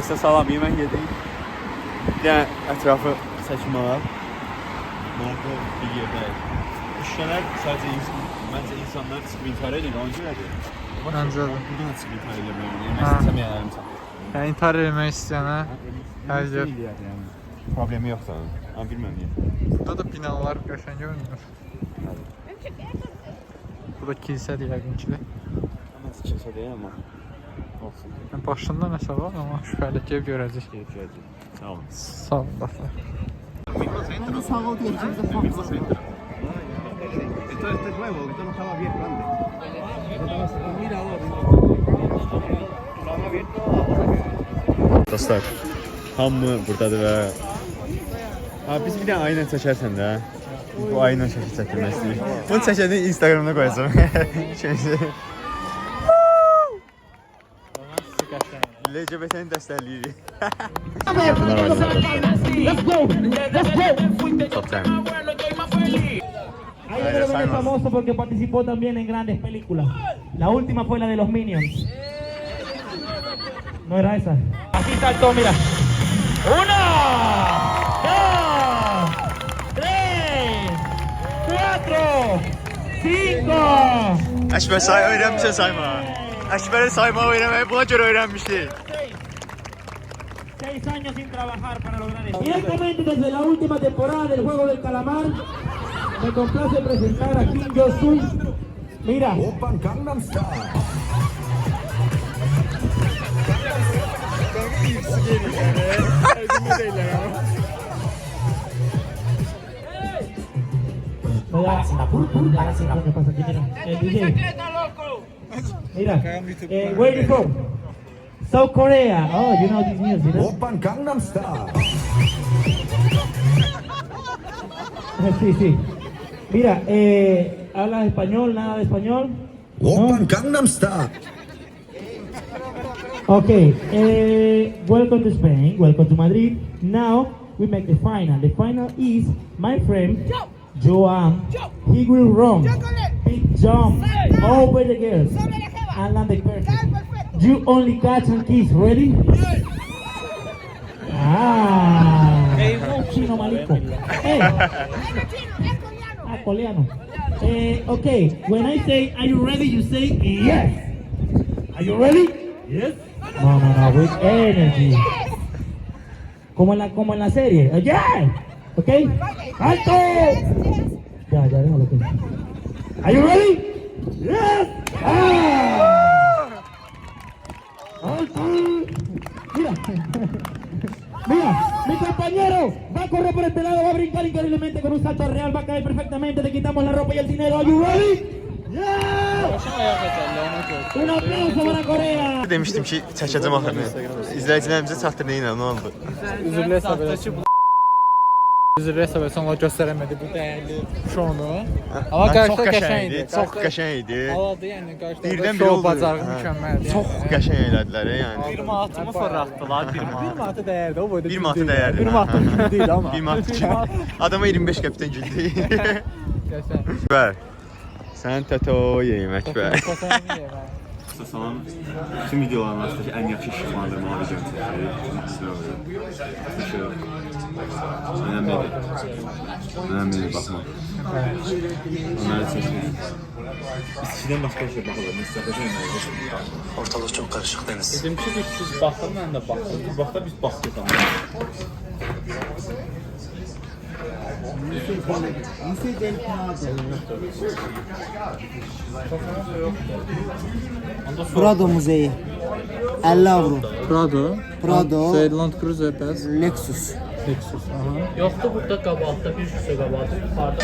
Əslən salam, yemək yedik. Bir dənə ətrafı çəkim alaq. Marka bir yerdəyik. Bu şişələr sadəcə məncə insanlar çıxıb intihar edir, onu görədir. Məncə də. Buradan çıxıb intihar edir belə. Yemək istəməyənlərim çatır. Yəni intihar etmək istəyənə hər yer. Problemi yoxsa, amma bilməm niyə. Burada da binalar qəşəng görünür. Bu da kilsədir yəqin ki. Məncə kilsə deyil, amma olsun. Başında nəsə var, amma şübhəli ki, görəcək. Görəcək. Sağ olun. Sağ olun, baxlar. Sağ ol diyeceğimize farklı. Esto es nuevo, esto no estaba bien grande. Dostlar, hamı buradadır və biz bir dənə ayna çəkərsən də. Bu ayna şəkil çəkilmək istəyir. Bunu çəkəndə Instagramda qoyacağam. LGBT-ni dəstəkləyirik. Top 10. Hay otro que es famoso porque participó también en grandes películas. La última fue la de los Minions. No era esa. Así saltó, mira. 1, 2, 3, 4, 5. Əşbər öyrənmişsən sayma. Əşbəri sayma öyrənməyi buna görə öyrənmişdik. 6 años sin trabajar para lograr esto. Directamente desde la última temporada del Juego del Calamar, me complace presentar a Kim Jong-un. Mira. Oppan Gangnam Style. Mira, where you from? South Korea. Oh, you know this music, ¿no? Oppan Gangnam Style. Sí, sí. Mira, ¿hablas español? ¿Nada de español? Oppan Gangnam Style. Okay, welcome to Spain, welcome to Madrid. Now we make the final. The final is my friend Joan. He will run, big jump over the girls and land the perfect. You only catch and kiss. Ready? Ah, chino malito. Hey, coreano. Okay, when I say, "Are you ready?" You say yes. Are you ready? Yes. No, with energy. Como en la serie. Yeah. Okay. ¡Alto! Ya, déjalo. Are you ready? Yes. ¡Alto! Mira. Mira, mi compañero va a correr por este lado, va a brincar increíblemente con un salto real, va a caer perfectamente, le quitamos la ropa y el dinero. Are you ready? Un aplauso para Korea. Demişdim ki çəkəcəm axırını. İzləyicilərimizə çatdırdı ilə, nə oldu? Üzürlü hesab eləsin. Üzürlü hesab eləsin, ona göstərəmədi bu dəyərli şounu. Amma qarşıda qəşəng idi. Çox qəşəng idi. Havadı, yəni qarşıda şou bacarığı mükəmməldir. Çox qəşəng elədilər, yəni. 1 manatımı fırlatdılar, 1 manatı dəyərdi, o boyda. 1 manatı dəyərdi. 1 manatı deyil amma. 1 manatı adama 25 qəpikdən güldü. Qəşəng. Bər. Sən təto yemək bər. Salam. Bütün videoların arasındakı ən yaxşı işıqlandırmalı video çəkirik. Önəmlidir. Önəmlidir baxmaq. Onları çəkirik. İstidən başqa bir şey baxılır. Ortalık çok karışık Deniz. Dedim ki siz baxın, mən də baxın. Bir vaxtda biz baxdıq amma. Prado Müzeyi. 50 avro. Prado. Land Cruiser bəs. Lexus. Lexus. Aha. Yoxdur, burada qabaqda bir küsə qabaqda, yuxarıda.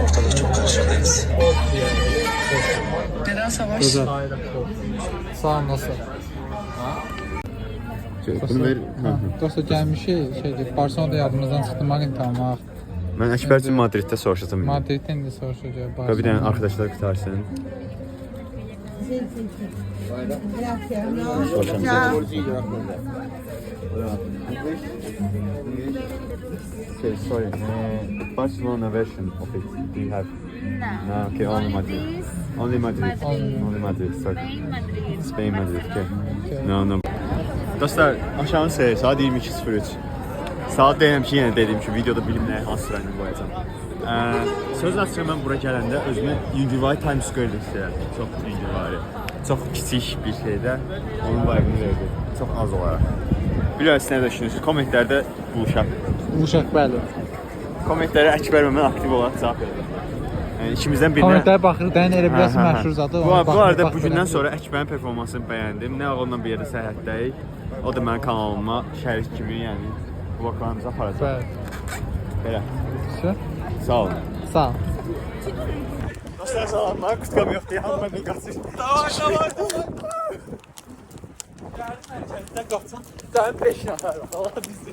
Ortalık çok karışık Deniz. Güzel. Sağ ol, nasıl? Bunu ver. Dostlar gəlmişik, Barcelona'da yadımızdan çıxdı, Magnitamaq. Mən Əkbər üçün Madriddə soruşacağım. Madriddən də soruşacaq. Bir dənə arkadaşlar qutarsın. Okay, sorry. Barcelona version of it. Do you have? No. Okay, only Madrid. Only Madrid. Only Madrid. Sorry. Spain, Madrid. Okay. No. Dostlar, aşağının sayı saat 22:03. Saat deyirəm ki, yenə dediyim ki, videoda bilim nə, hansı rəngini qoyacam. Söz açıqca mən bura gələndə özümü Yüngülvari Times Square-də hiss edirəm. Çox Yüngülvari. Çox kiçik bir şeydə onun vibe-ını verdi. Çox az olaraq. Bilirsiniz nə düşünürsünüz? Kommentlərdə buluşaq. Uşaq bəli. Kommentlərə Əkbər və mən aktiv olaraq cavab verirəm. Yəni ikimizdən birinə... Kommentlərə baxır, da nə elə biləsən məşhur zadı. Bu arada bugündən sonra Əkbərin performansını bəyəndim. Nə onunla bir yerdə səyahətdəyik. O da mənim kanalıma şərik kimi, yəni vloglarımıza aparacaq. Belə. Sağ olun. Sağ ol. Dostlar salamlar, kutkam yoxdur, yanım məndən qaçır. Davay. Sən qaçsan, sənin peşin atar, Allah bizi.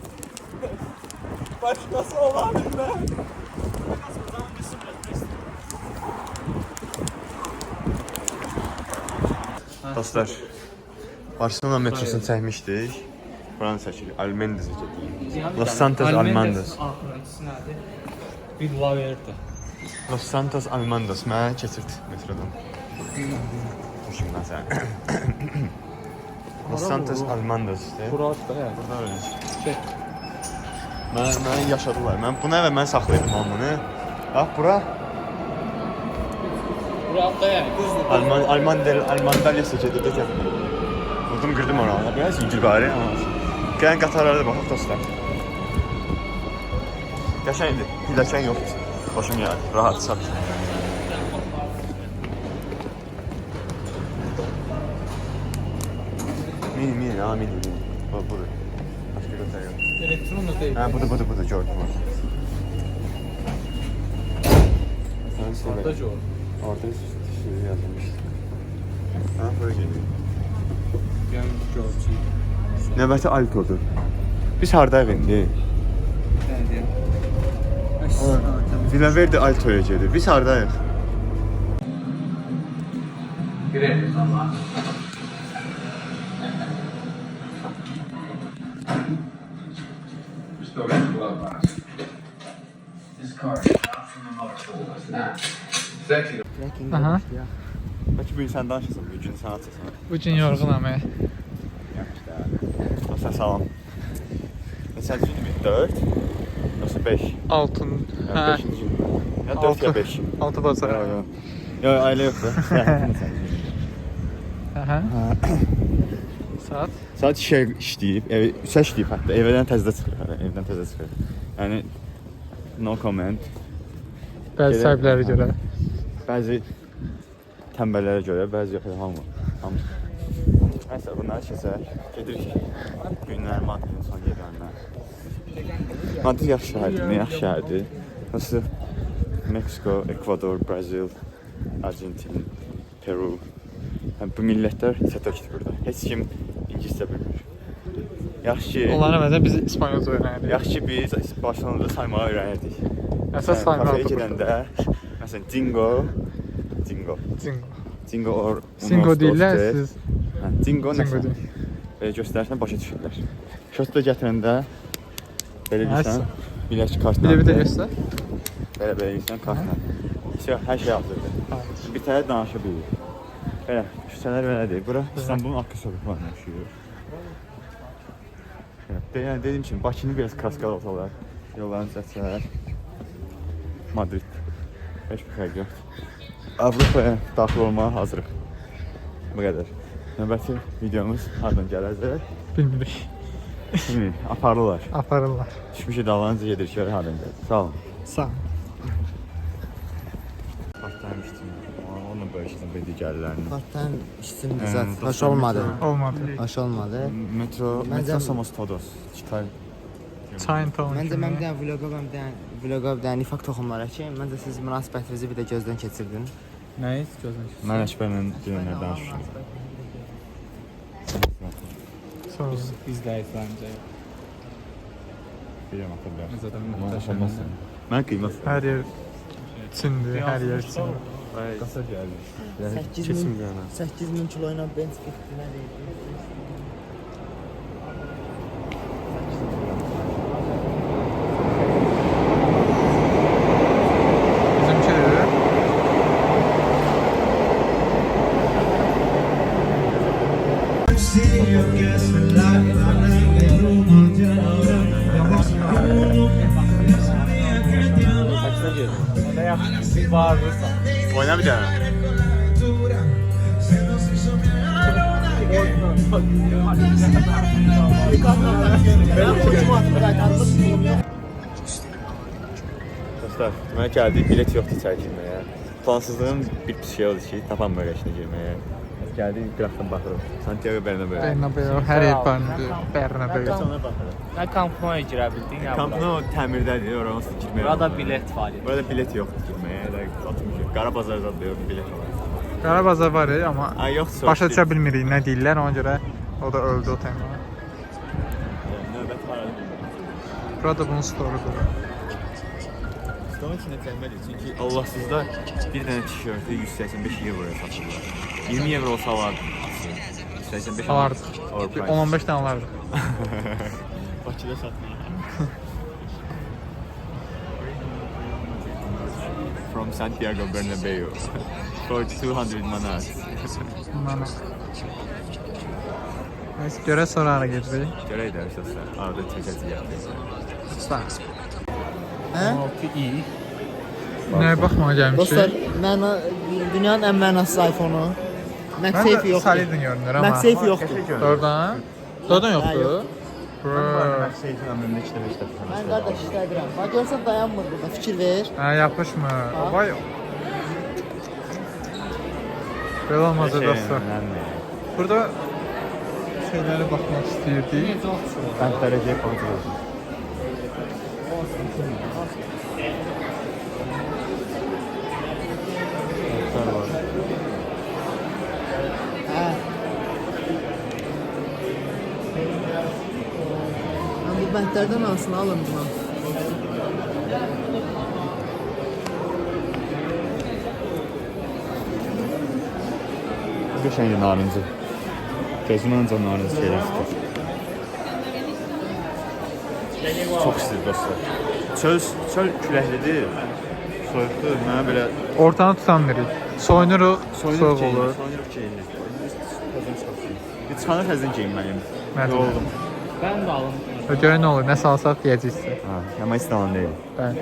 Başqası olar bilmə. Dostlar, Barcelona metrosunu çəkmişdik. Buranı çəkirik, Almendez'e gedik. Los Santos Almandos. Bir dua verirdi. Los Santos Almandos mənə keçirdi metrodan. Hoşumdan sən. Los Santos Almandos işte. Burak da ya. Burada öyle. Mən yaşadılar. Mən buna və mən saxlayırdım hamını. Bax bura. Burak da ya. Almandalya gedirdi gətirdi. Vurdum qırdım onu. Biraz Yüngülvari ama. Gələn qatarlarda baxaq dostlar. Qəşəngdir. Hiləkən yoxdur. Hoşum yani. Rahat, sakin. Mini. Budur. Başka götür yok. Elektron da değil. Ha budur gördüm onu. Orada Joe. Orada şey yazılmış. Ha böyle geliyor. Gelmiş George. Növbəti Altodur. Biz hardayıq indi? Villaverdi Alto'ya gedir. Biz hardayıq? Gireriz ama. Aha. Bəlkə bu insan danışasın, bu gün sən açasan. Bu gün yorğunam. Dostlar salam. Neçənci günümüz? 4? Yoxsa 5? 6. Ya 5-ci gün. Ya 4 ya 5. 6 bazar. Yox, ailə yoxdur. Aha. Saat? Saat işləyib, 3-ə işləyib hətta. Evdən təzə çıxır. Yəni, no comment. Bəzi sahiblərə görə. Bəzi tənbəllərə görə, bəzi yox, hamı. Nəysə, bunları keçək. Gedirik. Günlər Madridin son yerlərindən. Madrid yaxşı şəhərdir, nə yaxşı şəhərdir. Nasıl? Meksiko, Ekvador, Brazil, Argentin, Peru. Bu millətlər sətökdür burada. Heç kim İngiliscə bilmir. Yaxşı ki... Onlara məzən biz İspanyolca öyrənirdik. Yaxşı ki biz Barcelona'da saymağı öyrənirdik. Əsas saymağı kafeye gedəndə, məsələn, Dingo or Singo deyirlər siz. Dingo nəsə. deyil. Belə göstərsən başa düşürlər. Şotda gətirəndə belə deyirsən, biləş kartla. Bir də göstər. Belə deyirsən kartla. Hər şey hazırdır. Bir tane danışa bilir. Belə, küçələr belədir. Bura İstanbulun arka sokaklarına yaşayır. Yəni dediyim kimi Bakını biraz kraskalı olsalar, yollarını çəksələr. Madrid. Heç bir xərq yoxdur. Avropaya daxil olmağa hazırıq. Bu qədər. Növbəti videomuz hardan gələcək? Bilmirik. Bilmirik, aparırlar. Aparırlar. Düşmüşü dağlarınca gedirik, görək hardan gələcək. Sağ olun. Sağ ol. Partlaymışdım. Onunla bölüşdüm bu digərlərini. Partdan içtimdi zat. Hoş olmadı. Olmadı. Hoş olmadı. Metro Somos Todos. Çıkar. Çayın tavuğunu. Məncə mən bir dənə vloqa bir dənə nifaq toxumlar əkeyim. Məncə siz münasibətinizi bir də gözdən keçirdin. Nəyiz gözdən keçir? Mən Əkbərlə bir danışmışam. Sonra izləyib məncə. Bilirəm, hatırlayarım. Zaten mühtəşəm. Mən qiymət. Hər yer Çindir, hər yer Çindir. Qasa gəldi. 8000 kilo ilə bench bitdi nə deyir? Bizimki de. See you guess Ne yaptın? Bir bağırırsan. Oyna bir tane. Dostlar, demək gəldik, bilet yoxdur içəri girməyə. Plansızlığın bir pis şey oldu ki, tapam böyle işine girməyə. Gəldik, qıraqdan baxırıq. Santiago Bernabeu. Bernabeu, hər yer Bernabeu. Nə Camp Nou-ya girə bildin ya? Camp Nou təmirdədir, oraya onsuz girməyə. Burada bilet var. Burada bilet yoxdur girməyə. Qara bazar zadı yox, bilet var. Qarabazar var ya, amma Ay, yoxdur. başa düşə bilmirik nə deyirlər, ona görə o da öldü o tema. Növbət var. Burada bunun storudur. Stolun içində çəkməli, çünki Allahsızda bir dənə tişörtü 185 euroya satırlar. 20 euro olsa alardı. 185 Alardı. 10-15 dənə alardı. Bakıda satmıyor. From Santiago Bernabeu for 200 manat. Mana. Neyse, görə sonra ara gedirik. Görək də dostlar, arada çəkəcək yapdıq. Dostlar. Hə? Nəyə baxmağa gəlmişik? Dostlar, dünyanın ən mənasız iPhone-u. MagSafe Mən yoxdur. solidin görünür amma. MagSafe yoxdur. Doğrudan? Doğrudan yoxdur? Seyfin ömrümdə 2 dəfə işlətmişəm. Mən qardaş işlədirəm. Bax görsən dayanmır burada. Fikir ver. Hə, yapışmır. Vay. Belə olmaz dostlar. Burada şeylərə baxmaq istəyirdik. Bəndlərə gəlib baxacağıq. Hə. Mən bu bəndlərdən hansını alım buna? Qəşəng narıncı. Gözümün ancaq narıncı şeylər çıxır. Çox istidir dostlar. Çöl küləklidir. Soyuqdur. Mənə belə Ortanı tutamırıq. Soyunuruq, soyuq olur. Soyunuruq geyinir. Təzən çıxasın. Bir çıxanı təzən geyinməliyim. Mən də. Yoruldum. Ben de alın. Görən nə olur, nə salsaq deyəcəksən. Ha, amma İstanbul deyil. Bəli.